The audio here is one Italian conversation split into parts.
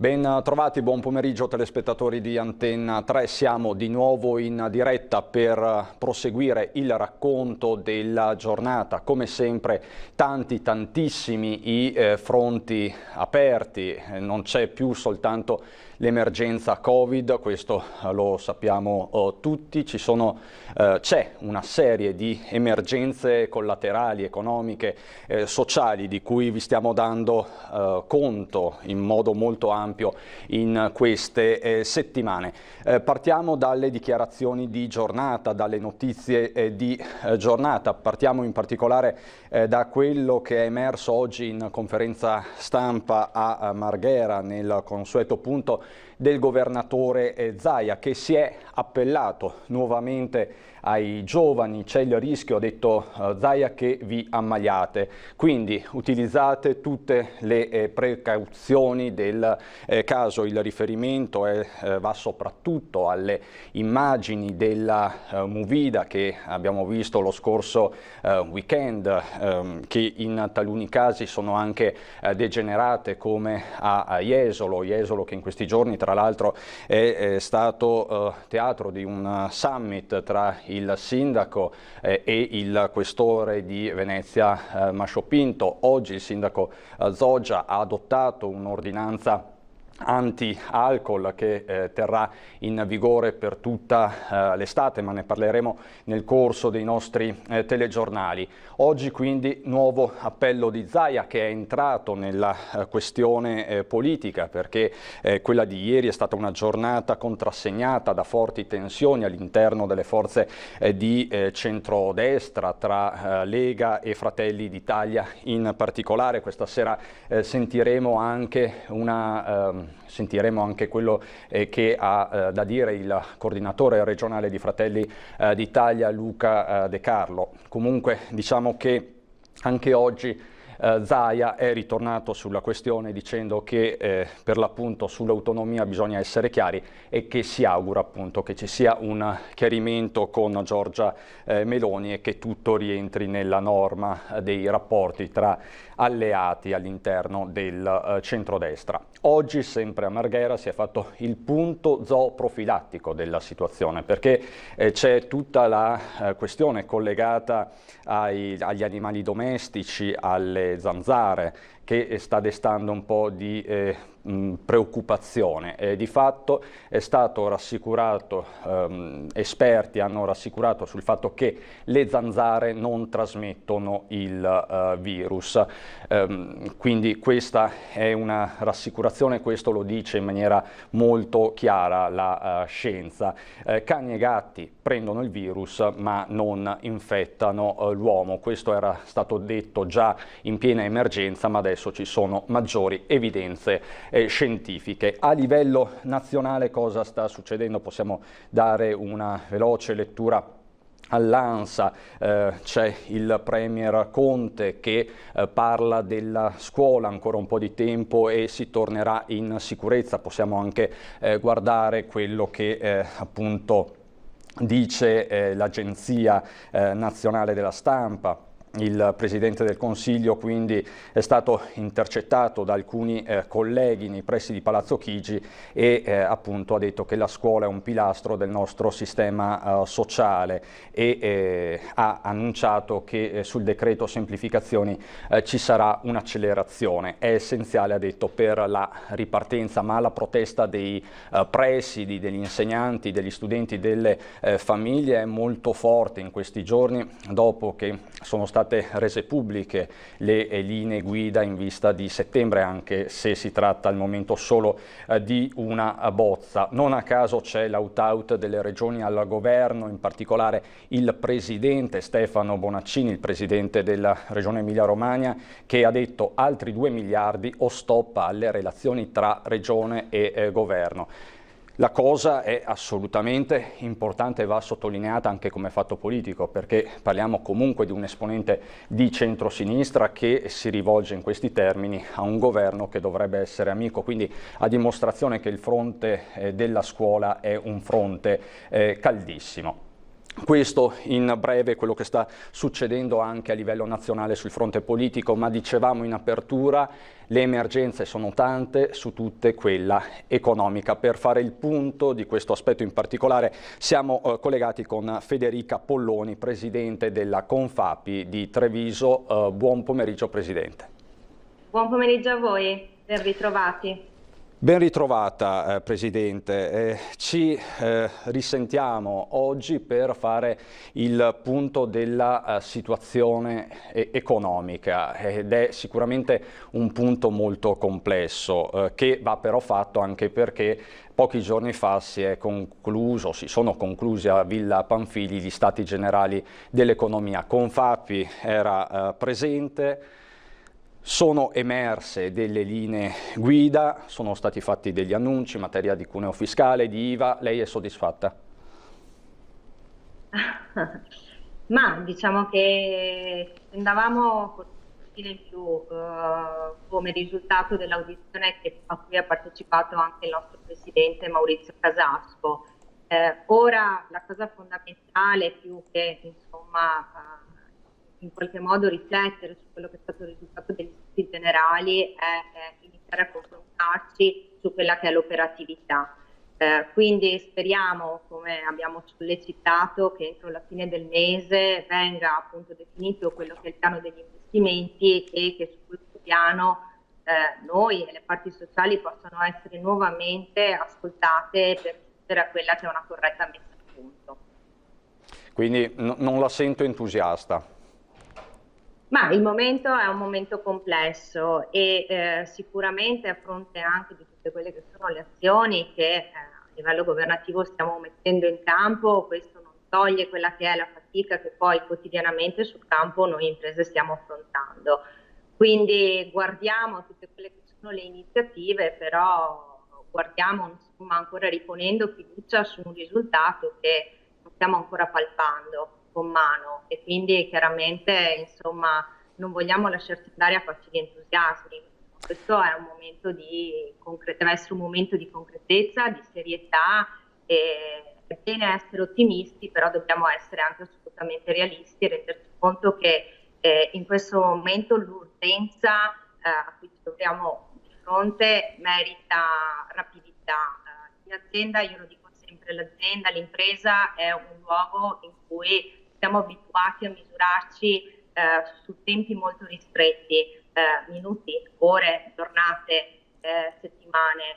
Ben trovati, buon pomeriggio telespettatori di Antenna 3, siamo di nuovo in diretta per proseguire il racconto della giornata. Come sempre tantissimi i fronti aperti, non c'è più soltanto l'emergenza Covid, questo lo sappiamo tutti, c'è una serie di emergenze collaterali, economiche, sociali di cui vi stiamo dando conto in modo molto ampio in queste settimane. Partiamo dalle dichiarazioni di giornata, dalle notizie di giornata, partiamo in particolare da quello che è emerso oggi in conferenza stampa a Marghera nel consueto punto del governatore Zaia, che si è appellato nuovamente ai giovani. C'è il rischio, ha detto Zaia, che vi ammaliate, quindi utilizzate tutte le precauzioni del caso. Il riferimento va soprattutto alle immagini della movida che abbiamo visto lo scorso weekend, che in taluni casi sono anche degenerate, come a Jesolo che in questi giorni tra l'altro è stato teatro di un summit tra il sindaco e il questore di Venezia Mascio Pinto. Oggi il sindaco Zoggia ha adottato un'ordinanza anti-alcol che terrà in vigore per tutta l'estate, ma ne parleremo nel corso dei nostri telegiornali. Oggi quindi nuovo appello di Zaia, che è entrato nella questione politica, perché quella di ieri è stata una giornata contrassegnata da forti tensioni all'interno delle forze di centrodestra, tra Lega e Fratelli d'Italia in particolare. Questa sera sentiremo anche quello che ha da dire il coordinatore regionale di Fratelli d'Italia, Luca De Carlo. Comunque diciamo che anche oggi Zaia è ritornato sulla questione dicendo che per l'appunto sull'autonomia bisogna essere chiari e che si augura appunto che ci sia un chiarimento con Giorgia Meloni e che tutto rientri nella norma dei rapporti tra alleati all'interno del centrodestra. Oggi, sempre a Marghera, si è fatto il punto zooprofilattico della situazione, perché c'è tutta la questione collegata agli animali domestici, alle zanzare, che sta destando un po' di preoccupazione. Di fatto è stato rassicurato, esperti hanno rassicurato sul fatto che le zanzare non trasmettono il virus, quindi questa è una rassicurazione, questo lo dice in maniera molto chiara la scienza. Cani e gatti prendono il virus ma non infettano l'uomo, questo era stato detto già in piena emergenza, ma adesso ci sono maggiori evidenze scientifiche. A livello nazionale cosa sta succedendo? Possiamo dare una veloce lettura all'ANSA. C'è il Premier Conte che parla della scuola ancora un po' di tempo e si tornerà in sicurezza. Possiamo anche guardare quello che appunto dice l'Agenzia Nazionale della Stampa. Il Presidente del Consiglio quindi è stato intercettato da alcuni colleghi nei pressi di Palazzo Chigi e appunto ha detto che la scuola è un pilastro del nostro sistema sociale e ha annunciato che sul decreto semplificazioni ci sarà un'accelerazione. È essenziale, ha detto, per la ripartenza, ma la protesta dei presidi, degli insegnanti, degli studenti, delle famiglie è molto forte in questi giorni, dopo che sono state rese pubbliche le linee guida in vista di settembre, anche se si tratta al momento solo di una bozza. Non a caso c'è l'out-out delle regioni al governo, in particolare il presidente Stefano Bonaccini, il presidente della regione Emilia-Romagna, che ha detto altri 2 miliardi o stop alle relazioni tra regione e governo. La cosa è assolutamente importante e va sottolineata anche come fatto politico, perché parliamo comunque di un esponente di centrosinistra che si rivolge in questi termini a un governo che dovrebbe essere amico, quindi a dimostrazione che il fronte della scuola è un fronte caldissimo. Questo in breve è quello che sta succedendo anche a livello nazionale sul fronte politico, ma dicevamo in apertura, le emergenze sono tante, su tutte quella economica. Per fare il punto di questo aspetto in particolare siamo collegati con Federica Polloni, Presidente della Confapi di Treviso. Buon pomeriggio Presidente. Buon pomeriggio a voi, ben ritrovati. Ben ritrovata Presidente, ci risentiamo oggi per fare il punto della situazione economica ed è sicuramente un punto molto complesso che va però fatto anche perché pochi giorni fa si sono conclusi a Villa Pamphili gli Stati Generali dell'Economia. Confapi era presente. Sono emerse delle linee guida, sono stati fatti degli annunci in materia di cuneo fiscale, di IVA. Lei è soddisfatta? Ma diciamo che andavamo qualcosina in più come risultato dell'audizione a cui ha partecipato anche il nostro Presidente Maurizio Casasco. Ora la cosa fondamentale, più che insomma in qualche modo riflettere su quello che è stato il risultato degli studi generali, è iniziare a confrontarci su quella che è l'operatività. Quindi speriamo, come abbiamo sollecitato, che entro la fine del mese venga appunto definito quello che è il piano degli investimenti e che su questo piano noi e le parti sociali possano essere nuovamente ascoltate per giungere a quella che è una corretta messa a punto. Quindi non la sento entusiasta. Ma il momento è un momento complesso e sicuramente a fronte anche di tutte quelle che sono le azioni che a livello governativo stiamo mettendo in campo, questo non toglie quella che è la fatica che poi quotidianamente sul campo noi imprese stiamo affrontando. Quindi guardiamo tutte quelle che sono le iniziative, però guardiamo insomma ancora riponendo fiducia su un risultato che non stiamo ancora palpando con mano e quindi chiaramente insomma non vogliamo lasciarci andare a facili entusiasmi. Questo è un momento deve essere un momento di concretezza, di serietà, e è bene essere ottimisti, però dobbiamo essere anche assolutamente realisti e renderci conto che in questo momento l'urgenza a cui ci troviamo di fronte merita rapidità. In azienda, io lo dico sempre, l'azienda, l'impresa è un luogo in cui siamo abituati a misurarci su tempi molto ristretti, minuti, ore, giornate, settimane.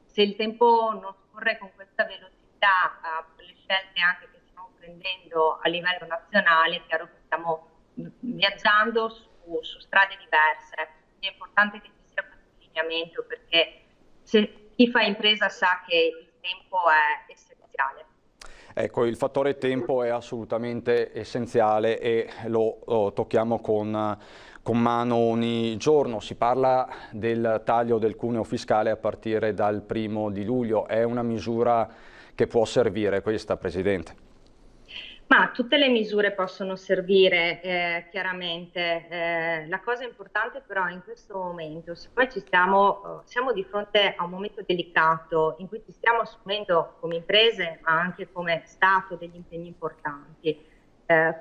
Se il tempo non scorre con questa velocità per le scelte anche che stiamo prendendo a livello nazionale, è chiaro che stiamo viaggiando su strade diverse. Quindi è importante che ci sia questo allineamento, perché chi fa impresa sa che il tempo è essenziale. Ecco, il fattore tempo è assolutamente essenziale e lo tocchiamo con mano ogni giorno. Si parla del taglio del cuneo fiscale a partire dal 1° luglio. È una misura che può servire questa, Presidente? Ma tutte le misure possono servire, chiaramente. La cosa importante però in questo momento, se poi siamo di fronte a un momento delicato in cui ci stiamo assumendo come imprese, ma anche come Stato, degli impegni importanti.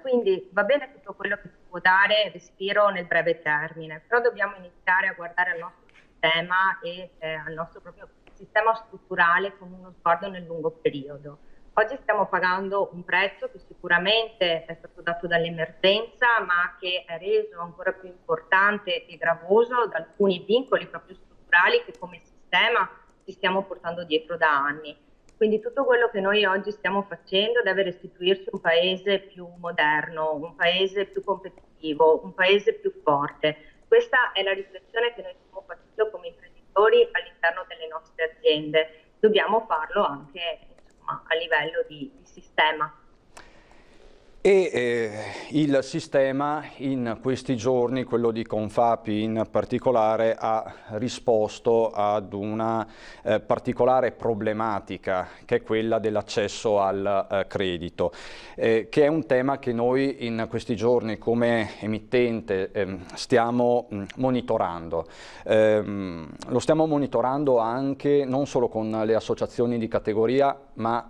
Quindi va bene tutto quello che si può dare respiro nel breve termine, però dobbiamo iniziare a guardare al nostro sistema e al nostro proprio sistema strutturale con uno sguardo nel lungo periodo. Oggi stiamo pagando un prezzo che sicuramente è stato dato dall'emergenza, ma che è reso ancora più importante e gravoso da alcuni vincoli proprio strutturali che come sistema ci stiamo portando dietro da anni. Quindi tutto quello che noi oggi stiamo facendo deve restituirci un paese più moderno, un paese più competitivo, un paese più forte. Questa è la riflessione che noi stiamo facendo come imprenditori all'interno delle nostre aziende. Dobbiamo farlo anche a livello di sistema. E il sistema in questi giorni, quello di Confapi in particolare, ha risposto ad una particolare problematica che è quella dell'accesso al credito, che è un tema che noi in questi giorni come emittente stiamo monitorando. Lo stiamo monitorando anche non solo con le associazioni di categoria, ma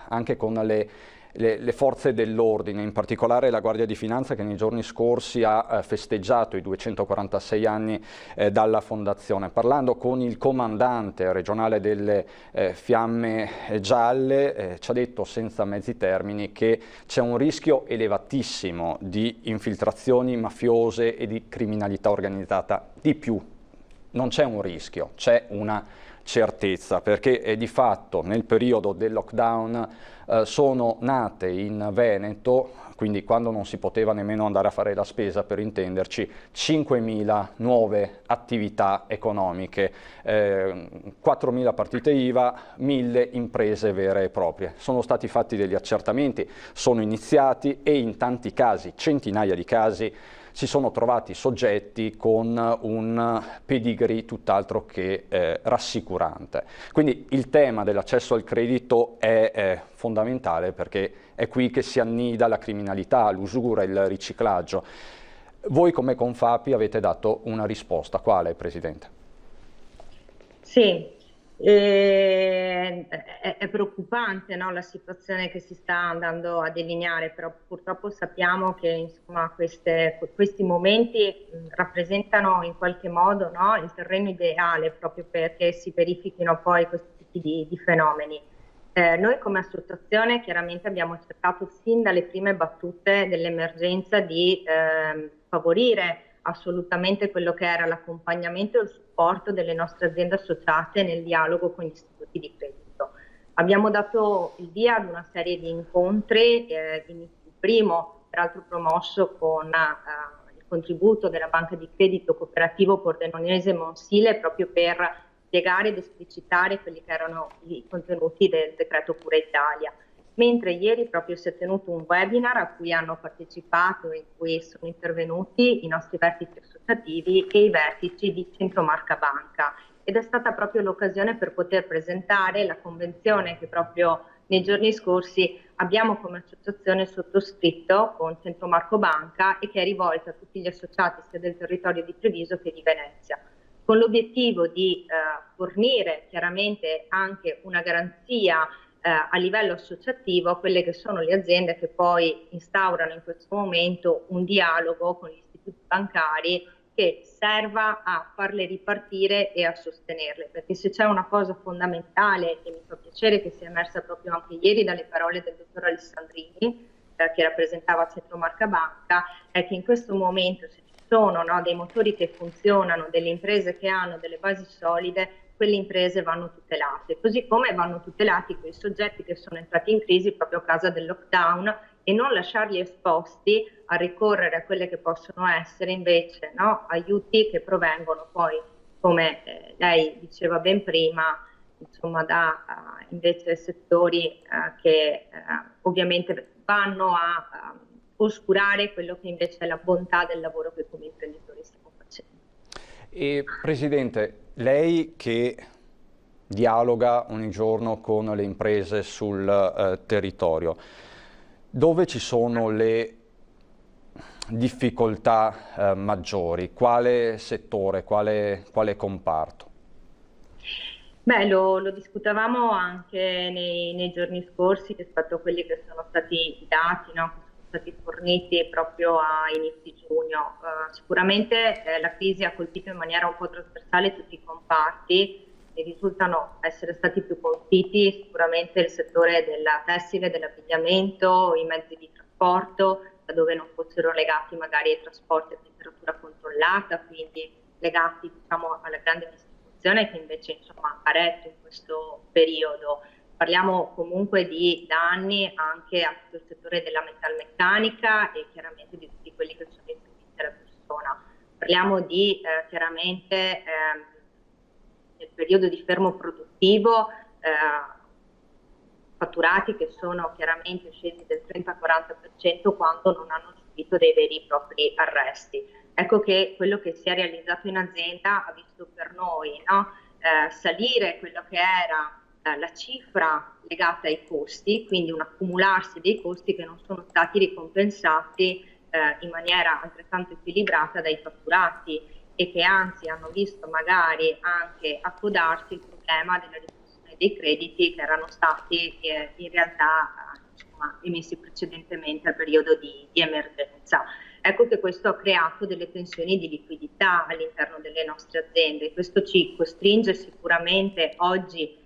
anche con le le forze dell'ordine, in particolare la Guardia di Finanza, che nei giorni scorsi ha festeggiato i 246 anni dalla fondazione. Parlando con il comandante regionale delle Fiamme Gialle, ci ha detto senza mezzi termini che c'è un rischio elevatissimo di infiltrazioni mafiose e di criminalità organizzata. Di più, non c'è un rischio, c'è una certezza, perché di fatto nel periodo del lockdown sono nate in Veneto, quindi quando non si poteva nemmeno andare a fare la spesa, per intenderci, 5.000 nuove attività economiche, 4.000 partite IVA, 1.000 imprese vere e proprie. Sono stati fatti degli accertamenti, sono iniziati e in tanti casi, centinaia di casi, si sono trovati soggetti con un pedigree tutt'altro che rassicurante. Quindi il tema dell'accesso al credito è fondamentale, perché è qui che si annida la criminalità, l'usura, il riciclaggio. Voi come Confapi avete dato una risposta. Quale, Presidente? Sì, è preoccupante, no, la situazione che si sta andando a delineare, però purtroppo sappiamo che insomma, questi momenti rappresentano in qualche modo, no, il terreno ideale proprio perché si verifichino poi questi tipi di fenomeni. Noi come associazione chiaramente abbiamo cercato sin dalle prime battute dell'emergenza di favorire assolutamente quello che era l'accompagnamento e il supporto delle nostre aziende associate nel dialogo con gli istituti di credito. Abbiamo dato il via ad una serie di incontri, il primo peraltro promosso con il contributo della Banca di Credito Cooperativo Pordenonese Monsile, proprio per spiegare ed esplicitare quelli che erano i contenuti del decreto Cura Italia. Mentre ieri proprio si è tenuto un webinar a cui hanno partecipato e in cui sono intervenuti i nostri vertici associativi e i vertici di Centromarca Banca, ed è stata proprio l'occasione per poter presentare la convenzione che proprio nei giorni scorsi abbiamo come associazione sottoscritto con Centromarco Banca e che è rivolta a tutti gli associati sia del territorio di Treviso che di Venezia, con l'obiettivo di fornire chiaramente anche una garanzia a livello associativo a quelle che sono le aziende che poi instaurano in questo momento un dialogo con gli istituti bancari che serva a farle ripartire e a sostenerle, perché se c'è una cosa fondamentale, e mi fa piacere che sia emersa proprio anche ieri dalle parole del dottor Alessandrini, che rappresentava Centromarca Banca, è che in questo momento se ci sono, no, dei motori che funzionano, delle imprese che hanno delle basi solide, quelle imprese vanno tutelate, così come vanno tutelati quei soggetti che sono entrati in crisi proprio a causa del lockdown e non lasciarli esposti a ricorrere a quelle che possono essere invece, no, aiuti che provengono poi, come lei diceva ben prima, insomma, da invece settori che ovviamente vanno a oscurare quello che invece è la bontà del lavoro che come imprenditori stiamo facendo. E Presidente, lei che dialoga ogni giorno con le imprese sul territorio, dove ci sono le difficoltà maggiori? Quale settore, quale comparto? Beh, lo discutevamo anche nei giorni scorsi rispetto a quelli che sono stati i dati, no, che sono stati forniti proprio a inizi giugno. Sicuramente la crisi ha colpito in maniera un po' trasversale tutti i comparti e risultano essere stati più colpiti sicuramente il settore della tessile, dell'abbigliamento, i mezzi di trasporto, da dove non fossero legati magari ai trasporti a temperatura controllata, quindi legati diciamo alla grande distribuzione che invece insomma ha retto in questo periodo. Parliamo comunque di danni anche a tutto il settore della metalmeccanica e chiaramente di tutti quelli che sono i servizi alla persona. Parliamo di chiaramente nel periodo di fermo produttivo fatturati che sono chiaramente scesi del 30-40% quando non hanno subito dei veri e propri arresti. Ecco che quello che si è realizzato in azienda ha visto per noi, no, salire quello che era la cifra legata ai costi, quindi un accumularsi dei costi che non sono stati ricompensati in maniera altrettanto equilibrata dai fatturati e che anzi hanno visto magari anche accodarsi il problema della riduzione dei crediti che erano stati in realtà insomma, emessi precedentemente al periodo di emergenza. Ecco che questo ha creato delle tensioni di liquidità all'interno delle nostre aziende. Questo ci costringe sicuramente oggi,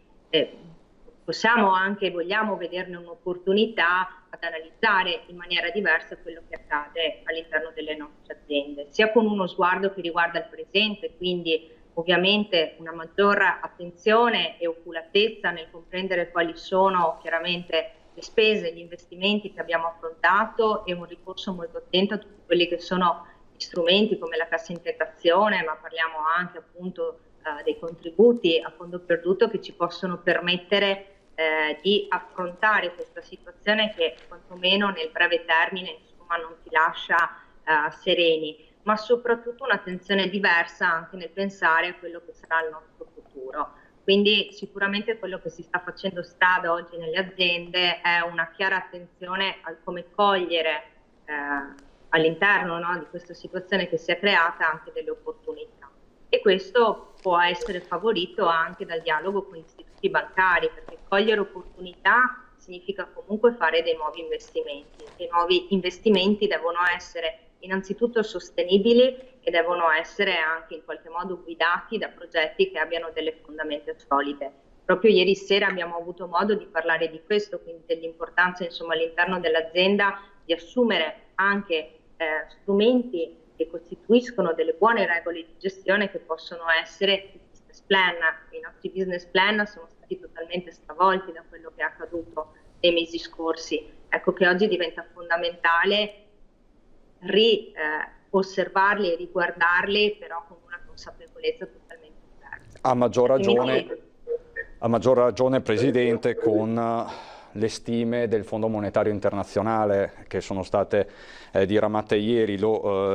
possiamo anche, vogliamo vederne un'opportunità, ad analizzare in maniera diversa quello che accade all'interno delle nostre aziende, sia con uno sguardo che riguarda il presente, quindi ovviamente una maggior attenzione e oculatezza nel comprendere quali sono chiaramente le spese, gli investimenti che abbiamo affrontato e un ricorso molto attento a tutti quelli che sono gli strumenti come la cassa integrazione, ma parliamo anche appunto dei contributi a fondo perduto che ci possono permettere di affrontare questa situazione che quantomeno nel breve termine insomma non ti lascia sereni, ma soprattutto un'attenzione diversa anche nel pensare a quello che sarà il nostro futuro. Quindi sicuramente quello che si sta facendo strada oggi nelle aziende è una chiara attenzione al come cogliere all'interno, no, di questa situazione che si è creata anche delle opportunità. E questo può essere favorito anche dal dialogo con gli istituti bancari, perché cogliere opportunità significa comunque fare dei nuovi investimenti. I nuovi investimenti devono essere innanzitutto sostenibili e devono essere anche in qualche modo guidati da progetti che abbiano delle fondamenta solide. Proprio ieri sera abbiamo avuto modo di parlare di questo, quindi dell'importanza insomma all'interno dell'azienda di assumere anche strumenti che costituiscono delle buone regole di gestione che possono essere i business plan. I nostri business plan sono stati totalmente stravolti da quello che è accaduto nei mesi scorsi. Ecco che oggi diventa fondamentale osservarli e riguardarli, però con una consapevolezza totalmente diversa. A maggior ragione, Presidente, con le stime del Fondo Monetario Internazionale che sono state diramate ieri.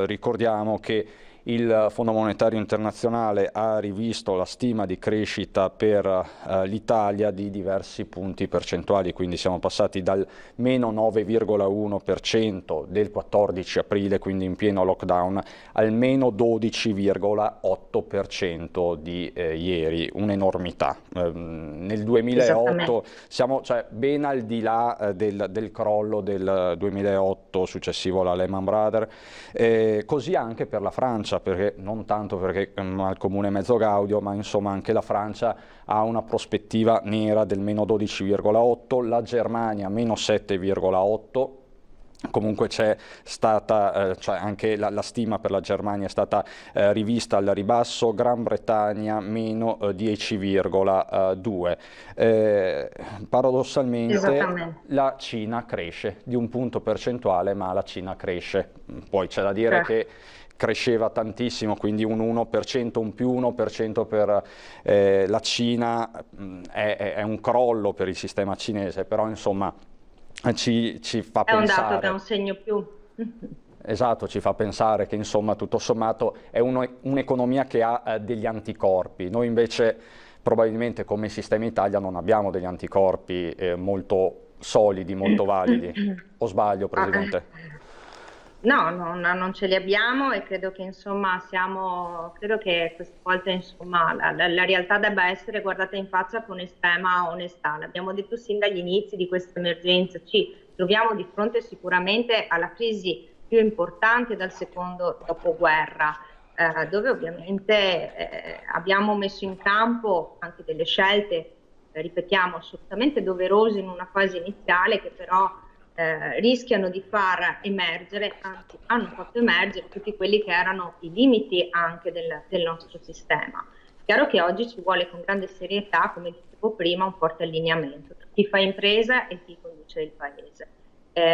Ricordiamo che il Fondo Monetario Internazionale ha rivisto la stima di crescita per l'Italia di diversi punti percentuali, quindi siamo passati dal meno 9,1% del 14 aprile, quindi in pieno lockdown, al meno 12,8% di ieri, un'enormità. Nel 2008 siamo ben al di là del crollo del 2008 successivo alla Lehman Brothers, così anche per la Francia, perché non tanto perché ha il comune mezzo Gaudio, ma insomma anche la Francia ha una prospettiva nera del meno 12,8, la Germania meno 7,8. Comunque c'è stata, anche la stima per la Germania è stata rivista al ribasso, Gran Bretagna meno 10,2. Paradossalmente la Cina cresce di un punto percentuale, ma la Cina cresce. Poi c'è da dire che cresceva tantissimo, quindi un 1%, un più 1% per la Cina è un crollo per il sistema cinese, però insomma ci fa pensare. È un dato che è un segno più. Esatto, ci fa pensare che insomma tutto sommato è un'economia che ha degli anticorpi. Noi invece probabilmente come sistema Italia non abbiamo degli anticorpi molto solidi, molto validi. O sbaglio, Presidente? No, non ce li abbiamo e credo che insomma credo che questa volta insomma la realtà debba essere guardata in faccia con estrema onestà. L'abbiamo detto sin dagli inizi di questa emergenza, ci troviamo di fronte sicuramente alla crisi più importante dal secondo dopoguerra, dove ovviamente abbiamo messo in campo anche delle scelte, ripetiamo, assolutamente doverose in una fase iniziale che però rischiano di far emergere, anzi hanno fatto emergere tutti quelli che erano i limiti anche del nostro sistema. Chiaro che oggi ci vuole con grande serietà, come dicevo prima, un forte allineamento tra chi fa impresa e chi conduce il paese.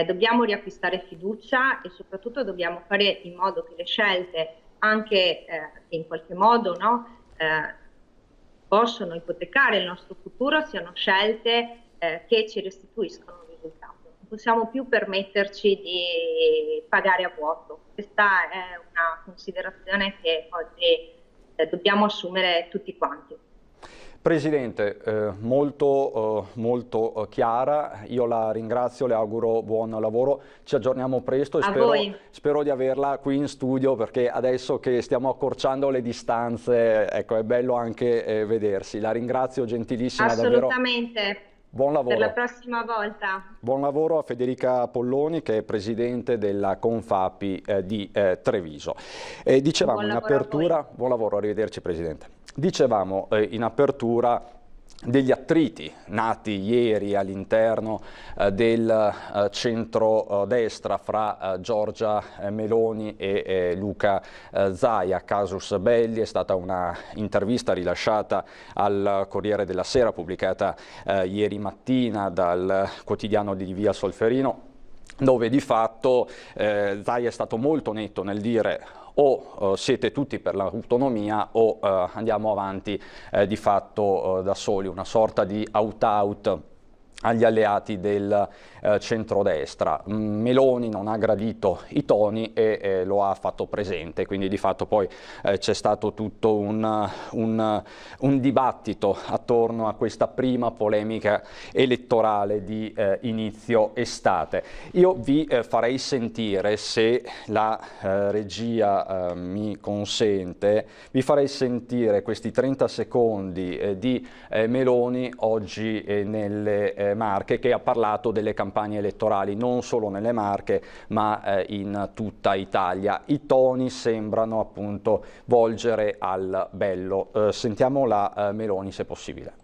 Dobbiamo riacquistare fiducia e soprattutto dobbiamo fare in modo che le scelte, anche che in qualche modo possono ipotecare il nostro futuro, siano scelte che ci restituiscono un risultato. Non possiamo più permetterci di pagare a vuoto. Questa è una considerazione che oggi dobbiamo assumere tutti quanti. Presidente, molto chiara, io la ringrazio, le auguro buon lavoro, ci aggiorniamo presto e spero di averla qui in studio, perché adesso che stiamo accorciando le distanze, ecco, è bello anche vedersi. La ringrazio, gentilissima. Assolutamente. Buon lavoro. Per la prossima volta. Buon lavoro a Federica Polloni, che è presidente della Confapi di Treviso. Dicevamo buon in lavoro apertura, buon lavoro, arrivederci Presidente. Dicevamo in apertura degli attriti nati ieri all'interno del centro-destra fra Giorgia Meloni e Luca Zaia. Casus belli, è stata una intervista rilasciata al Corriere della Sera, pubblicata ieri mattina dal quotidiano di Via Solferino, dove di fatto Zaia è stato molto netto nel dire o siete tutti per l'autonomia o andiamo avanti di fatto da soli, una sorta di out-out agli alleati del centrodestra. Meloni non ha gradito i toni e lo ha fatto presente, quindi di fatto poi c'è stato tutto un dibattito attorno a questa prima polemica elettorale di inizio estate. Io vi farei sentire, se la regia mi consente, vi farei sentire questi 30 secondi di Meloni oggi nelle Marche, che ha parlato delle campagne elettorali non solo nelle Marche ma in tutta Italia. I toni sembrano appunto volgere al bello. Sentiamo la Meloni, se possibile.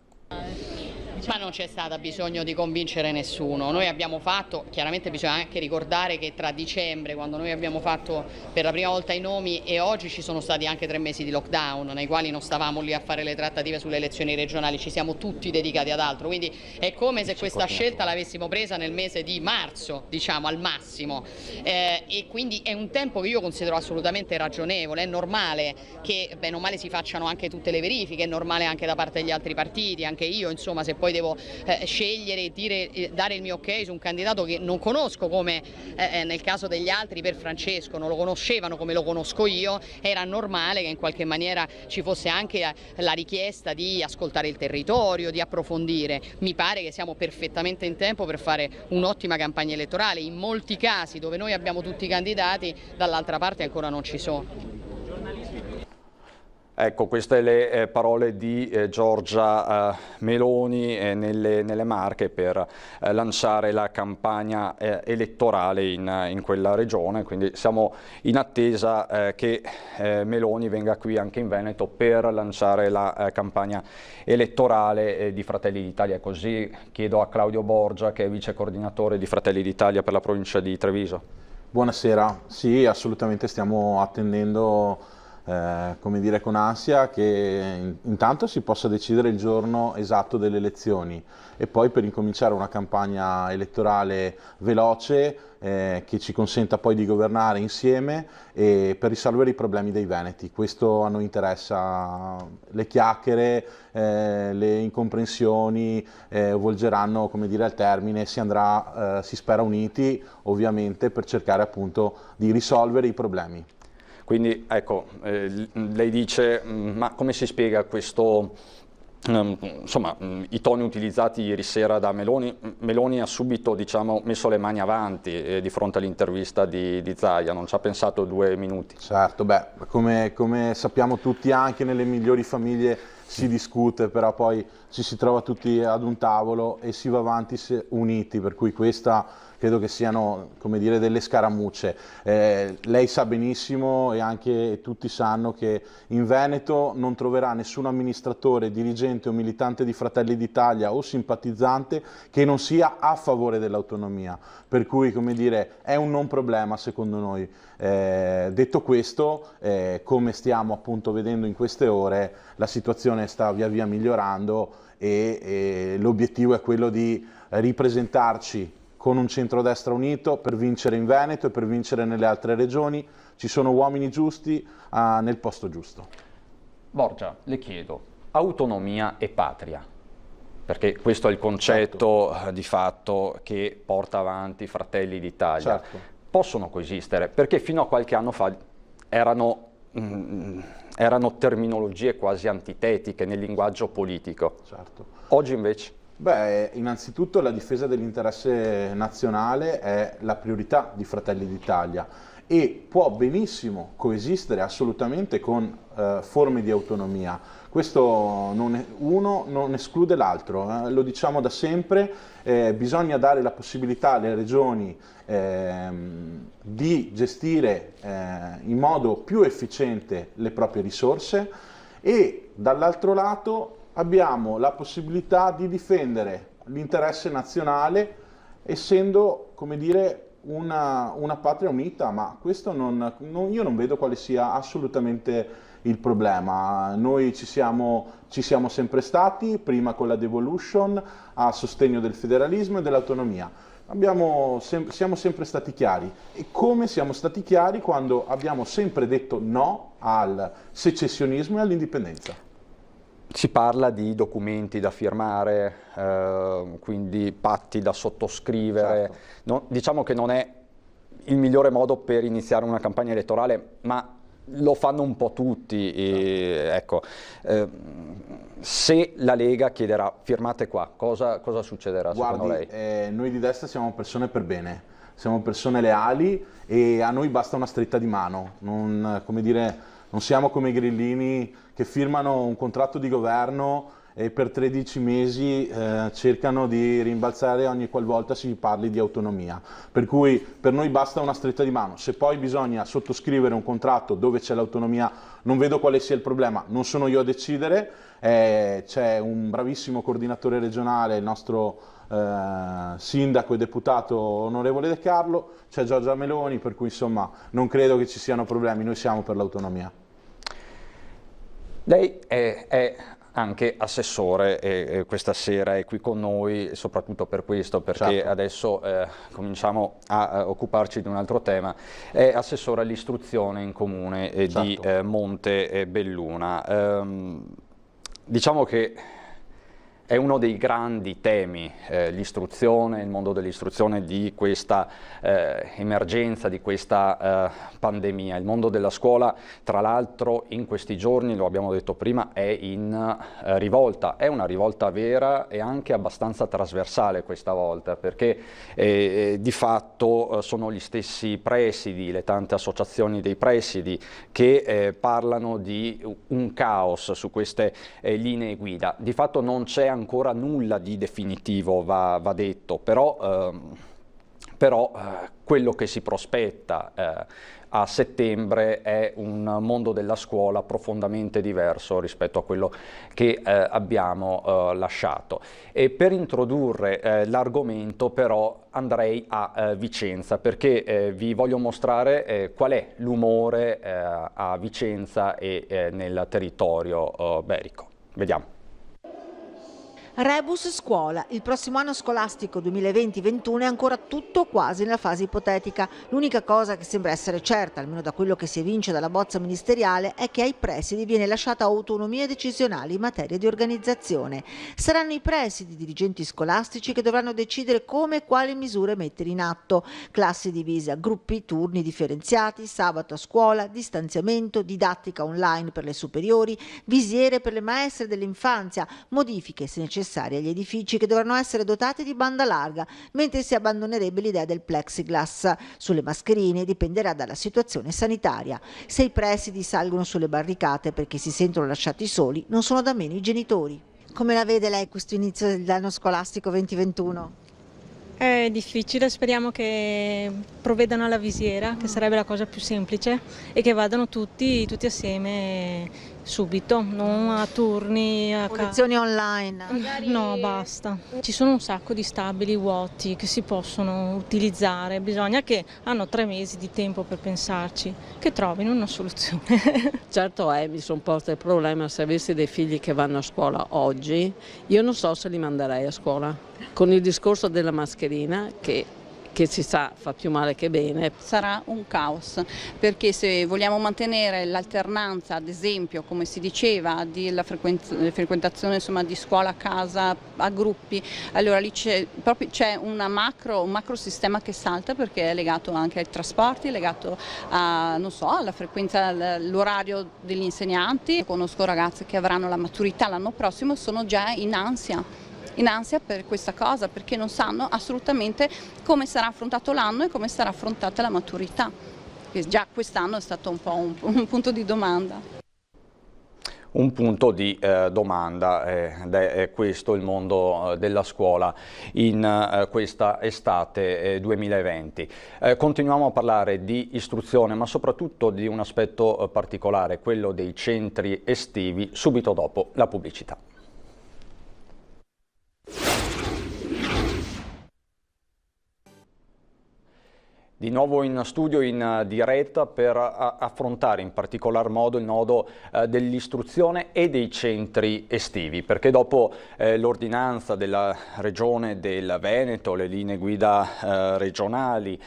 Ma non c'è stato bisogno di convincere nessuno. Noi abbiamo fatto, chiaramente bisogna anche ricordare che tra dicembre, quando noi abbiamo fatto per la prima volta i nomi, e oggi ci sono stati anche 3 mesi di lockdown, nei quali non stavamo lì a fare le trattative sulle elezioni regionali, ci siamo tutti dedicati ad altro, quindi è come se questa scelta l'avessimo presa nel mese di marzo, diciamo, al massimo, e quindi è un tempo che io considero assolutamente ragionevole. È normale che bene o male si facciano anche tutte le verifiche, è normale anche da parte degli altri partiti, anche io, insomma, se poi devo scegliere e dare il mio ok su un candidato che non conosco, come nel caso degli altri per Francesco non lo conoscevano come lo conosco io, era normale che in qualche maniera ci fosse anche la richiesta di ascoltare il territorio, di approfondire. Mi pare che siamo perfettamente in tempo per fare un'ottima campagna elettorale. In molti casi dove noi abbiamo tutti i candidati, dall'altra parte ancora non ci sono. Ecco, queste le parole di Giorgia Meloni nelle Marche per lanciare la campagna elettorale in quella regione, quindi siamo in attesa che Meloni venga qui anche in Veneto per lanciare la campagna elettorale di Fratelli d'Italia. Così chiedo a Claudio Borgia, che è vice coordinatore di Fratelli d'Italia per la provincia di Treviso. Buonasera, sì, assolutamente stiamo attendendo come dire, con ansia che intanto si possa decidere il giorno esatto delle elezioni e poi per incominciare una campagna elettorale veloce che ci consenta poi di governare insieme e per risolvere i problemi dei veneti. Questo a noi interessa. Le chiacchiere, le incomprensioni volgeranno, come dire, al termine. Si andrà, si spera, uniti ovviamente per cercare appunto di risolvere i problemi. Quindi ecco, lei dice, ma come si spiega questo, insomma, i toni utilizzati ieri sera da Meloni? Meloni ha subito, diciamo, messo le mani avanti di fronte all'intervista di Zaia, non ci ha pensato 2 minuti. Certo, beh, come sappiamo tutti, anche nelle migliori famiglie si discute, però poi ci si trova tutti ad un tavolo e si va avanti uniti, per cui questa credo che siano, come dire, delle scaramucce. Lei sa benissimo e anche tutti sanno che in Veneto non troverà nessun amministratore, dirigente o militante di Fratelli d'Italia o simpatizzante che non sia a favore dell'autonomia, per cui, come dire, è un non problema secondo noi. Detto questo, come stiamo appunto vedendo in queste ore, la situazione sta via via migliorando e l'obiettivo è quello di ripresentarci con un centrodestra unito per vincere in Veneto e per vincere nelle altre regioni. Ci sono uomini giusti nel posto giusto. Borgia, le chiedo, autonomia e patria, perché questo è il concetto di fatto che porta avanti Fratelli d'Italia. Certo. Possono coesistere, perché fino a qualche anno fa erano terminologie quasi antitetiche nel linguaggio politico. Certo. Oggi invece? Beh, innanzitutto la difesa dell'interesse nazionale è la priorità di Fratelli d'Italia e può benissimo coesistere assolutamente con forme di autonomia. Questo uno non esclude l'altro, lo diciamo da sempre, bisogna dare la possibilità alle regioni di gestire in modo più efficiente le proprie risorse e dall'altro lato abbiamo la possibilità di difendere l'interesse nazionale essendo, come dire, una patria unita, ma questo io non vedo quale sia assolutamente il problema. Noi ci siamo sempre stati, prima con la devolution, a sostegno del federalismo e dell'autonomia. Siamo sempre stati chiari, e come siamo stati chiari quando abbiamo sempre detto no al secessionismo e all'indipendenza. Si parla di documenti da firmare, quindi patti da sottoscrivere. Certo. Diciamo che non è il migliore modo per iniziare una campagna elettorale, ma lo fanno un po' tutti. Ecco, se la Lega chiederà firmate qua, cosa succederà secondo lei? Noi di destra siamo persone per bene, siamo persone leali e a noi basta una stretta di mano, non siamo come i grillini che firmano un contratto di governo e per 13 mesi cercano di rimbalzare ogni qualvolta si parli di autonomia. Per cui per noi basta una stretta di mano. Se poi bisogna sottoscrivere un contratto dove c'è l'autonomia, non vedo quale sia il problema, non sono io a decidere, c'è un bravissimo coordinatore regionale, il nostro sindaco e deputato onorevole De Carlo, c'è Giorgia Meloni, per cui insomma non credo che ci siano problemi, noi siamo per l'autonomia. Lei è anche assessore e questa sera è qui con noi soprattutto per questo, perché certo. Adesso cominciamo a occuparci di un altro tema. È assessore all'istruzione in comune certo. di Montebelluna. Diciamo che è uno dei grandi temi, l'istruzione, il mondo dell'istruzione di questa emergenza, di questa pandemia. Il mondo della scuola, tra l'altro, in questi giorni, lo abbiamo detto prima, è in rivolta. È una rivolta vera e anche abbastanza trasversale questa volta, perché di fatto sono gli stessi presidi, le tante associazioni dei presidi, che parlano di un caos su queste linee guida. Di fatto non c'è ancora nulla di definitivo, va detto, però quello che si prospetta a settembre è un mondo della scuola profondamente diverso rispetto a quello che abbiamo lasciato. E per introdurre l'argomento però andrei a Vicenza, perché vi voglio mostrare qual è l'umore a Vicenza e nel territorio berico. Vediamo. Rebus scuola. Il prossimo anno scolastico 2020-21 è ancora tutto quasi nella fase ipotetica. L'unica cosa che sembra essere certa, almeno da quello che si evince dalla bozza ministeriale, è che ai presidi viene lasciata autonomia decisionale in materia di organizzazione. Saranno i presidi, dirigenti scolastici, che dovranno decidere come e quali misure mettere in atto. Classi divise a gruppi, turni differenziati, sabato a scuola, distanziamento, didattica online per le superiori, visiere per le maestre dell'infanzia, modifiche se necessarie agli edifici che dovranno essere dotati di banda larga, mentre si abbandonerebbe l'idea del plexiglass. Sulle mascherine dipenderà dalla situazione sanitaria. Se i presidi salgono sulle barricate perché si sentono lasciati soli, non sono da meno i genitori. Come la vede lei questo inizio dell'anno scolastico 2021? È difficile, speriamo che provvedano alla visiera, che sarebbe la cosa più semplice, e che vadano tutti assieme subito, non a turni. Lezioni online? No, basta. Ci sono un sacco di stabili vuoti che si possono utilizzare, bisogna che hanno 3 mesi di tempo per pensarci, che trovino una soluzione. Certo mi sono posto il problema, se avessi dei figli che vanno a scuola oggi, io non so se li manderei a scuola. Con il discorso della mascherina che si sa fa più male che bene. Sarà un caos, perché se vogliamo mantenere l'alternanza, ad esempio, come si diceva, della frequentazione insomma, di scuola a casa, a gruppi, allora lì c'è un macro sistema che salta, perché è legato anche ai trasporti, è legato a, non so, alla frequenza, all'orario degli insegnanti. Conosco ragazze che avranno la maturità l'anno prossimo, sono già in ansia per questa cosa, perché non sanno assolutamente come sarà affrontato l'anno e come sarà affrontata la maturità. che già quest'anno è stato un po' un punto di domanda. Un punto di domanda ed è questo il mondo della scuola in questa estate 2020. Continuiamo a parlare di istruzione, ma soprattutto di un aspetto particolare, quello dei centri estivi, subito dopo la pubblicità. Di nuovo in studio, in diretta, per affrontare in particolar modo il nodo dell'istruzione e dei centri estivi, perché dopo l'ordinanza della Regione del Veneto, le linee guida regionali,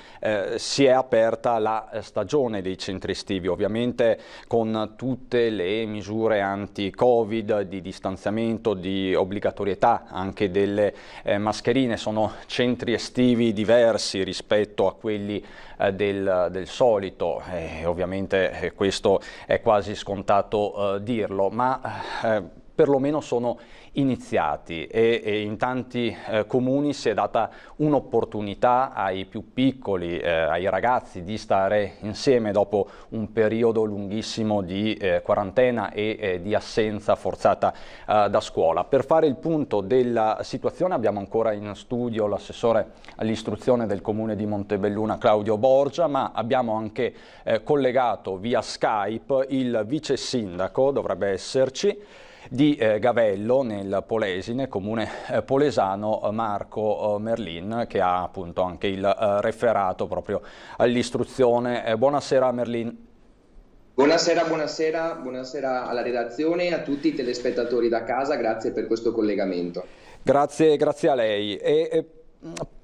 si è aperta la stagione dei centri estivi, ovviamente con tutte le misure anti-Covid, di distanziamento, di obbligatorietà anche delle mascherine. Sono centri estivi diversi rispetto a quelli del solito, ovviamente questo è quasi scontato dirlo, ma perlomeno sono iniziati e in tanti comuni si è data un'opportunità ai più piccoli, ai ragazzi, di stare insieme dopo un periodo lunghissimo di quarantena e di assenza forzata da scuola. Per fare il punto della situazione abbiamo ancora in studio l'assessore all'istruzione del comune di Montebelluna Claudio Borgia, ma abbiamo anche collegato via Skype il vice sindaco, dovrebbe esserci, di Gavello nel Polesine, comune polesano, Marco Merlin, che ha appunto anche il referato proprio all'istruzione. Buonasera Merlin. Buonasera alla redazione e a tutti i telespettatori da casa, grazie per questo collegamento. Grazie a lei.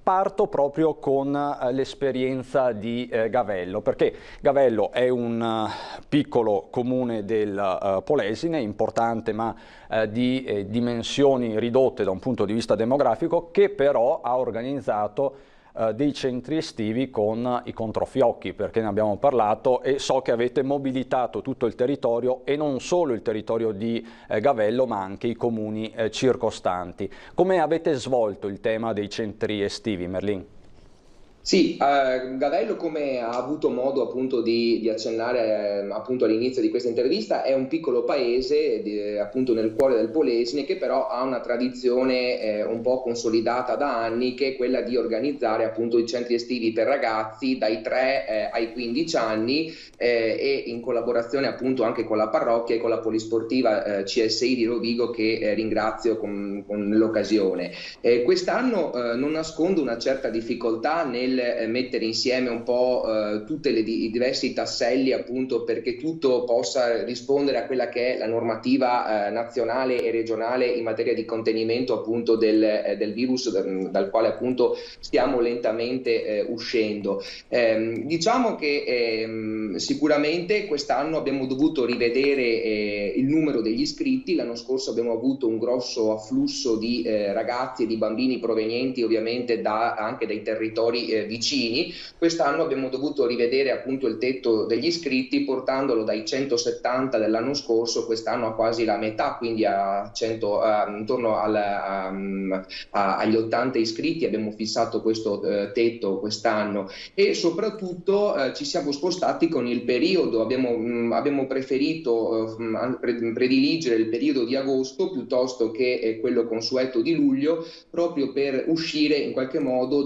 Parto proprio con l'esperienza di Gavello, perché Gavello è un piccolo comune del Polesine, importante ma di dimensioni ridotte da un punto di vista demografico, che però ha organizzato dei centri estivi con i controfiocchi, perché ne abbiamo parlato e so che avete mobilitato tutto il territorio e non solo il territorio di Gavello ma anche i comuni circostanti. Come avete svolto il tema dei centri estivi, Merlin? Sì, Gavello, come ha avuto modo appunto di accennare appunto all'inizio di questa intervista, è un piccolo paese appunto nel cuore del Polesine, che però ha una tradizione un po' consolidata da anni, che è quella di organizzare appunto i centri estivi per ragazzi dai 3 ai 15 anni e in collaborazione appunto anche con la parrocchia e con la polisportiva CSI di Rovigo, che ringrazio con l'occasione. Quest'anno non nascondo una certa difficoltà nel mettere insieme un po' tutti i diversi tasselli, appunto perché tutto possa rispondere a quella che è la normativa nazionale e regionale in materia di contenimento appunto del virus dal quale appunto stiamo lentamente uscendo. Diciamo che sicuramente quest'anno abbiamo dovuto rivedere il numero degli iscritti. L'anno scorso abbiamo avuto un grosso afflusso di ragazzi e di bambini provenienti ovviamente anche dai territori vicini. Quest'anno abbiamo dovuto rivedere appunto il tetto degli iscritti, portandolo dai 170 dell'anno scorso quest'anno a quasi la metà, quindi a 100, intorno agli 80 iscritti abbiamo fissato questo tetto quest'anno. E soprattutto ci siamo spostati con il periodo, abbiamo preferito prediligere il periodo di agosto piuttosto che quello consueto di luglio, proprio per uscire in qualche modo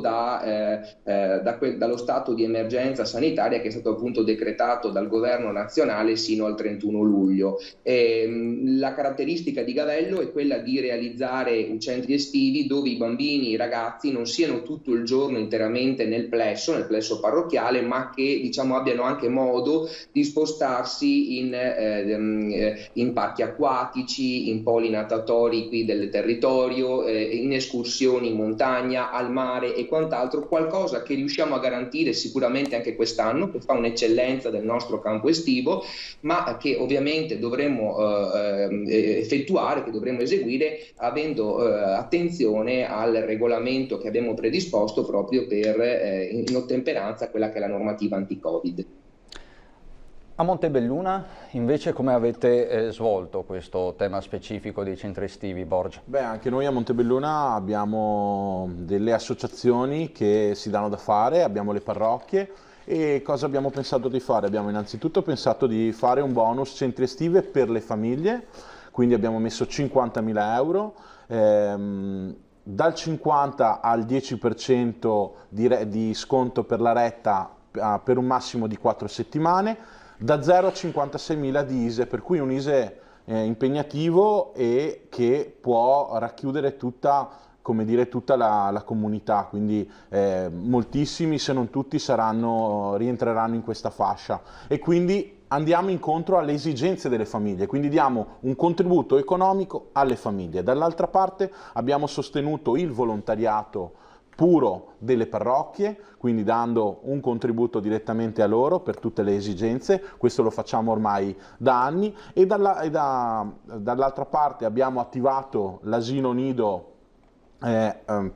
dallo stato di emergenza sanitaria che è stato appunto decretato dal governo nazionale sino al 31 luglio. La caratteristica di Gavello è quella di realizzare centri estivi dove i bambini, i ragazzi non siano tutto il giorno interamente nel plesso parrocchiale, ma che diciamo abbiano anche modo di spostarsi in parchi acquatici, in poli natatori qui del territorio, in escursioni in montagna, al mare e quant'altro, qualcosa che riusciamo a garantire sicuramente anche quest'anno, che fa un'eccellenza del nostro campo estivo, ma che ovviamente dovremmo effettuare, che dovremmo eseguire avendo attenzione al regolamento che abbiamo predisposto proprio per in ottemperanza a quella che è la normativa anti-Covid. A Montebelluna invece come avete svolto questo tema specifico dei centri estivi, Borgia? Beh, anche noi a Montebelluna abbiamo delle associazioni che si danno da fare, abbiamo le parrocchie E cosa abbiamo pensato di fare? Abbiamo innanzitutto pensato di fare un bonus centri estive per le famiglie, quindi abbiamo messo 50.000 euro, dal 50 al 10% di sconto per la retta per un massimo di 4 settimane, da 0 a 56.000 di ISE, per cui un ISE impegnativo e che può racchiudere tutta la comunità, quindi moltissimi, se non tutti, rientreranno in questa fascia, e quindi andiamo incontro alle esigenze delle famiglie, quindi diamo un contributo economico alle famiglie. Dall'altra parte abbiamo sostenuto il volontariato puro delle parrocchie, quindi dando un contributo direttamente a loro per tutte le esigenze. Questo lo facciamo ormai da anni, e dall'altra parte abbiamo attivato l'asilo nido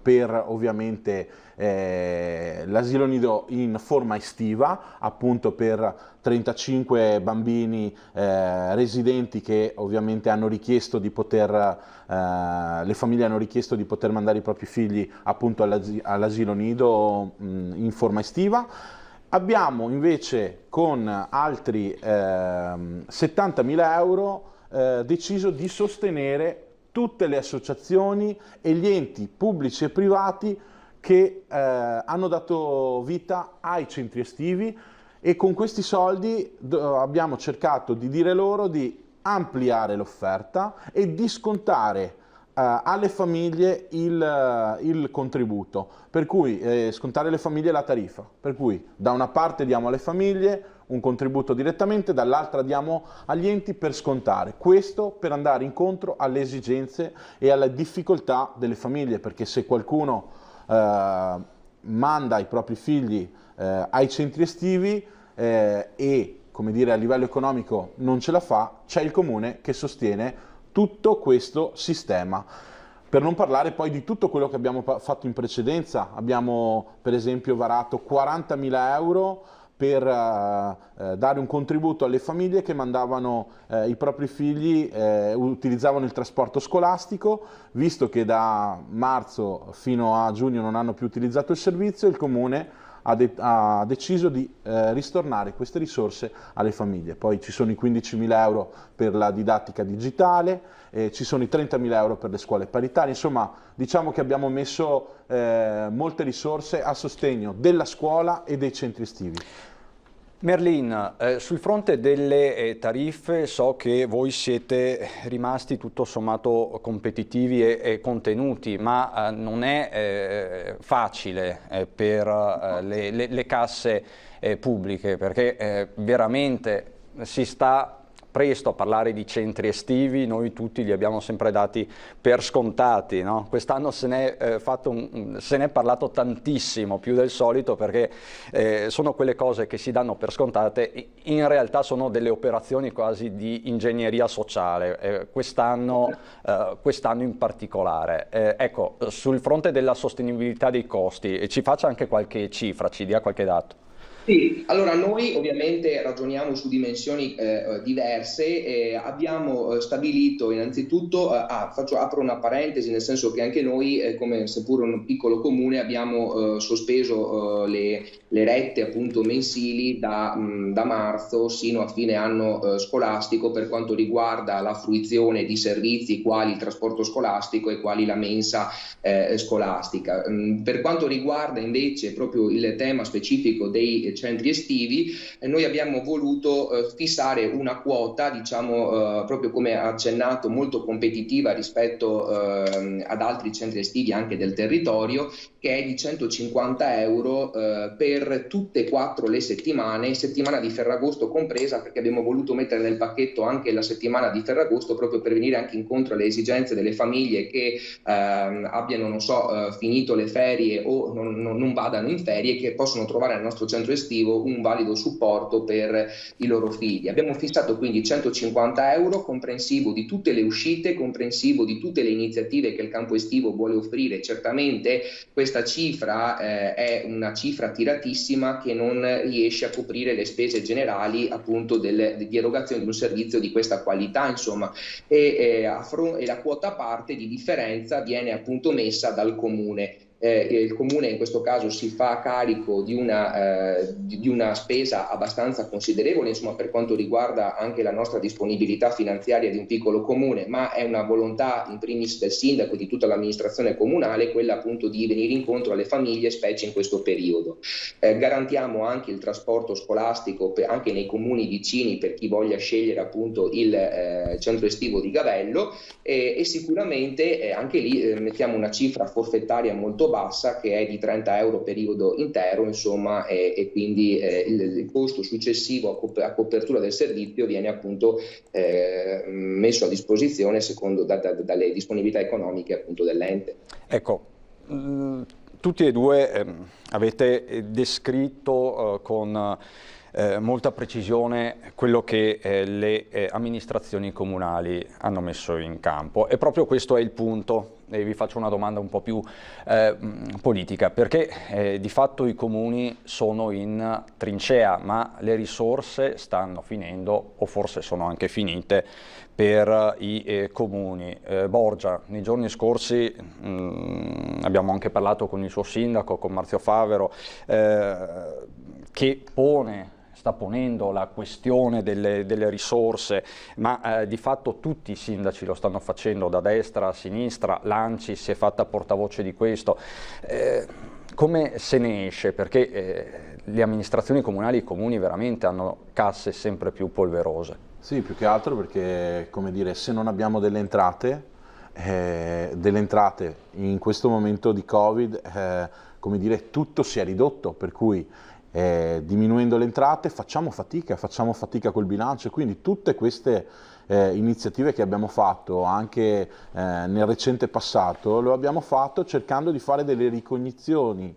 per ovviamente l'asilo nido in forma estiva, appunto per 35 bambini residenti che ovviamente hanno richiesto di le famiglie hanno richiesto di poter mandare i propri figli appunto all'asilo nido in forma estiva. Abbiamo invece con altri 70.000 euro deciso di sostenere tutte le associazioni e gli enti pubblici e privati che hanno dato vita ai centri estivi, e con questi soldi abbiamo cercato di dire loro di ampliare l'offerta e di scontare alle famiglie il contributo, per cui scontare alle famiglie la tariffa, per cui da una parte diamo alle famiglie un contributo direttamente, dall'altra diamo agli enti per scontare, questo per andare incontro alle esigenze e alle difficoltà delle famiglie, perché se qualcuno manda i propri figli ai centri estivi e, come dire, a livello economico non ce la fa, c'è il comune che sostiene tutto questo sistema. Per non parlare poi di tutto quello che abbiamo fatto in precedenza. Abbiamo per esempio varato 40.000 euro per dare un contributo alle famiglie che mandavano i propri figli, utilizzavano il trasporto scolastico. Visto che da marzo fino a giugno non hanno più utilizzato il servizio, il comune ha deciso di ristornare queste risorse alle famiglie. Poi ci sono i 15.000 euro per la didattica digitale, ci sono i 30.000 euro per le scuole paritarie. Insomma, diciamo che abbiamo messo molte risorse a sostegno della scuola e dei centri estivi. Merlin, sul fronte delle tariffe so che voi siete rimasti tutto sommato competitivi e contenuti, ma non è facile per le casse pubbliche, perché veramente si sta presto a parlare di centri estivi, noi tutti li abbiamo sempre dati per scontati, no? Quest'anno se ne è parlato tantissimo, più del solito, perché sono quelle cose che si danno per scontate, in realtà sono delle operazioni quasi di ingegneria sociale, quest'anno in particolare. Ecco, sul fronte della sostenibilità dei costi, ci faccia anche qualche cifra, ci dia qualche dato. Sì, allora noi ovviamente ragioniamo su dimensioni diverse, abbiamo stabilito innanzitutto, apro una parentesi, nel senso che anche noi, come seppur un piccolo comune, abbiamo sospeso le rette appunto mensili da marzo sino a fine anno scolastico per quanto riguarda la fruizione di servizi quali il trasporto scolastico e quali la mensa scolastica. Per quanto riguarda invece proprio il tema specifico dei centri estivi, noi abbiamo voluto fissare una quota, diciamo proprio come accennato, molto competitiva rispetto ad altri centri estivi anche del territorio, che è di 150 euro per tutte e 4 le settimana di Ferragosto compresa, perché abbiamo voluto mettere nel pacchetto anche la settimana di Ferragosto, proprio per venire anche incontro alle esigenze delle famiglie che abbiano, non so, finito le ferie o non vadano in ferie, che possono trovare nel nostro centro estivo un valido supporto per i loro figli. Abbiamo fissato quindi 150 euro, comprensivo di tutte le uscite, comprensivo di tutte le iniziative che il campo estivo vuole offrire. Certamente questa cifra è una cifra tiratissima che non riesce a coprire le spese generali appunto di erogazione di un servizio di questa qualità, insomma, e la quota parte di differenza viene appunto messa dal comune. il comune in questo caso si fa carico di una spesa abbastanza considerevole, insomma, per quanto riguarda anche la nostra disponibilità finanziaria di un piccolo comune, ma è una volontà in primis del sindaco e di tutta l'amministrazione comunale, quella appunto di venire incontro alle famiglie, specie in questo periodo. Garantiamo anche il trasporto scolastico anche nei comuni vicini per chi voglia scegliere appunto il centro estivo di Gavello, e sicuramente anche lì mettiamo una cifra forfettaria molto bassa, che è di 30 euro periodo intero, insomma, e quindi il costo successivo a copertura del servizio viene appunto messo a disposizione secondo dalle disponibilità economiche appunto dell'ente. Ecco, tutti e due avete descritto con molta precisione quello che le amministrazioni comunali hanno messo in campo, e proprio questo è il punto. E vi faccio una domanda un po' più politica, perché di fatto i comuni sono in trincea, ma le risorse stanno finendo, o forse sono anche finite, per i comuni. Borgia, nei giorni scorsi abbiamo anche parlato con il suo sindaco, con Marzio Favero, che sta ponendo la questione delle risorse, ma di fatto tutti i sindaci lo stanno facendo, da destra a sinistra. l'ANCI si è fatta portavoce di questo. Come se ne esce? Perché le amministrazioni comunali, i comuni veramente hanno casse sempre più polverose. Sì, più che altro perché, come dire, se non abbiamo delle entrate in questo momento di Covid, come dire, tutto si è ridotto, per cui diminuendo le entrate facciamo fatica col bilancio, quindi tutte queste iniziative che abbiamo fatto anche nel recente passato, lo abbiamo fatto cercando di fare delle ricognizioni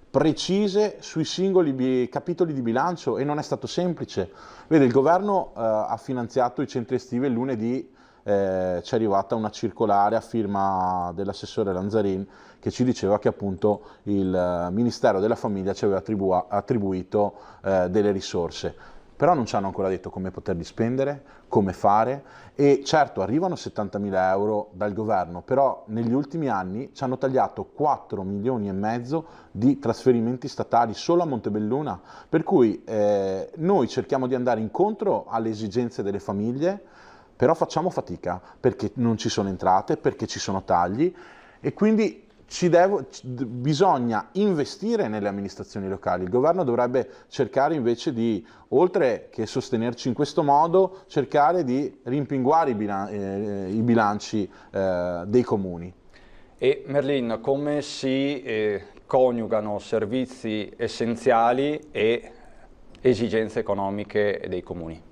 precise sui singoli capitoli di bilancio, e non è stato semplice. Vede, il governo ha finanziato i centri estivi. Il lunedì ci è arrivata una circolare a firma dell'assessore Lanzarin che ci diceva che appunto il Ministero della Famiglia ci aveva attribuito delle risorse, però non ci hanno ancora detto come poterli spendere, come fare. E certo, arrivano 70.000 euro dal governo, però negli ultimi anni ci hanno tagliato 4,5 milioni di trasferimenti statali solo a Montebelluna, per cui noi cerchiamo di andare incontro alle esigenze delle famiglie, però facciamo fatica perché non ci sono entrate, perché ci sono tagli, e quindi bisogna investire nelle amministrazioni locali. Il governo dovrebbe cercare invece di, oltre che sostenerci in questo modo, cercare di rimpinguare i bilanci dei comuni. E Merlin, come si coniugano servizi essenziali e esigenze economiche dei comuni?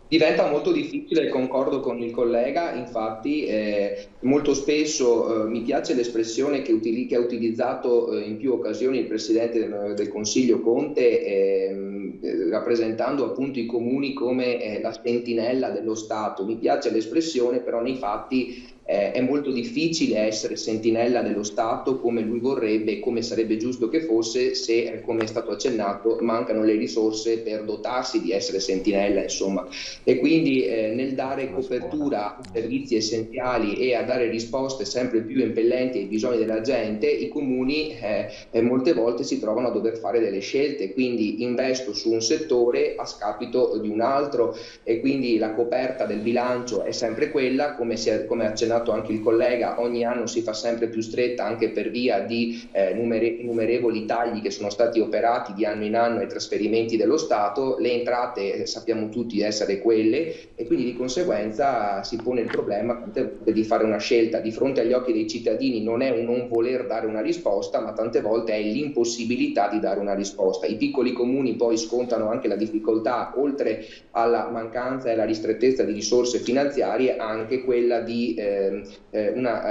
Diventa molto difficile, concordo con il collega, infatti molto spesso mi piace l'espressione che ha utilizzato in più occasioni il Presidente del Consiglio Conte, rappresentando appunto i comuni come la sentinella dello Stato. Mi piace l'espressione, però nei fatti è molto difficile essere sentinella dello Stato come lui vorrebbe e come sarebbe giusto che fosse, se, come è stato accennato, mancano le risorse per dotarsi di essere sentinella, insomma. E quindi nel dare copertura a servizi essenziali e a dare risposte sempre più impellenti ai bisogni della gente, i comuni molte volte si trovano a dover fare delle scelte, quindi investo su un settore a scapito di un altro, e quindi la coperta del bilancio è sempre quella, come ha accennato anche il collega. Ogni anno si fa sempre più stretta anche per via di innumerevoli tagli che sono stati operati di anno in anno ai trasferimenti dello Stato. Le entrate sappiamo tutti essere quelle, e quindi di conseguenza si pone il problema di fare una scelta di fronte agli occhi dei cittadini. Non è un non voler dare una risposta, ma tante volte è l'impossibilità di dare una risposta. I piccoli comuni poi scontano anche la difficoltà, oltre alla mancanza e alla ristrettezza di risorse finanziarie, anche quella di una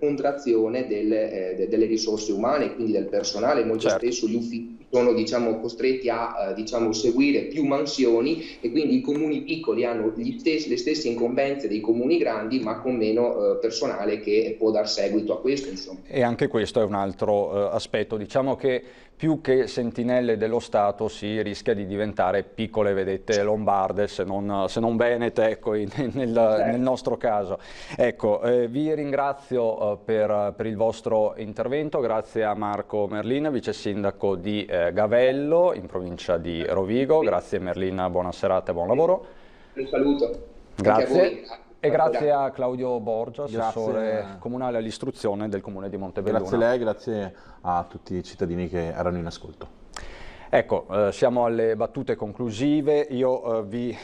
contrazione delle risorse umane, quindi del personale. Molto spesso gli uffici sono costretti a seguire più mansioni, e quindi i comuni piccoli hanno le stesse incombenze dei comuni grandi, ma con meno personale che può dar seguito a questo, insomma. E anche questo è un altro aspetto. Diciamo che più che sentinelle dello Stato si rischia di diventare piccole vedette lombarde, se non venete, ecco, nel nostro caso. Ecco, vi ringrazio per il vostro intervento, grazie a Marco Merlin, vice sindaco di Gavello in provincia di Rovigo. Grazie Merlin, buona serata e buon lavoro. Un saluto. Grazie. E grazie a Claudio Borgia, assessore comunale all'istruzione del Comune di Montebelluna. Grazie a lei, grazie a tutti i cittadini che erano in ascolto. Ecco, siamo alle battute conclusive. Io vi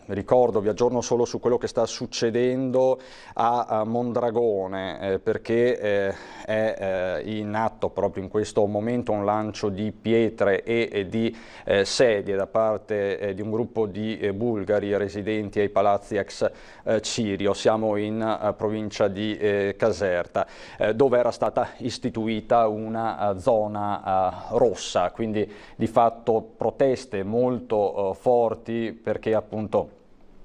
ricordo, vi aggiorno solo su quello che sta succedendo a Mondragone, perché è in atto proprio in questo momento un lancio di pietre e di sedie da parte di un gruppo di bulgari residenti ai palazzi ex Cirio. Siamo in provincia di Caserta, dove era stata istituita una zona rossa, quindi di fatto proteste molto forti, perché appunto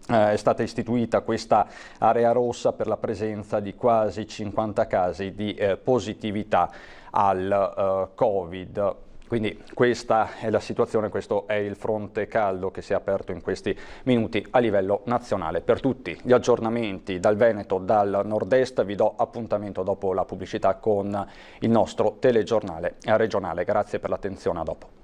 è stata istituita questa area rossa per la presenza di quasi 50 casi di positività al Covid. Quindi questa è la situazione, questo è il fronte caldo che si è aperto in questi minuti a livello nazionale. Per tutti gli aggiornamenti dal Veneto, dal nord-est, vi do appuntamento dopo la pubblicità con il nostro telegiornale regionale. Grazie per l'attenzione, a dopo.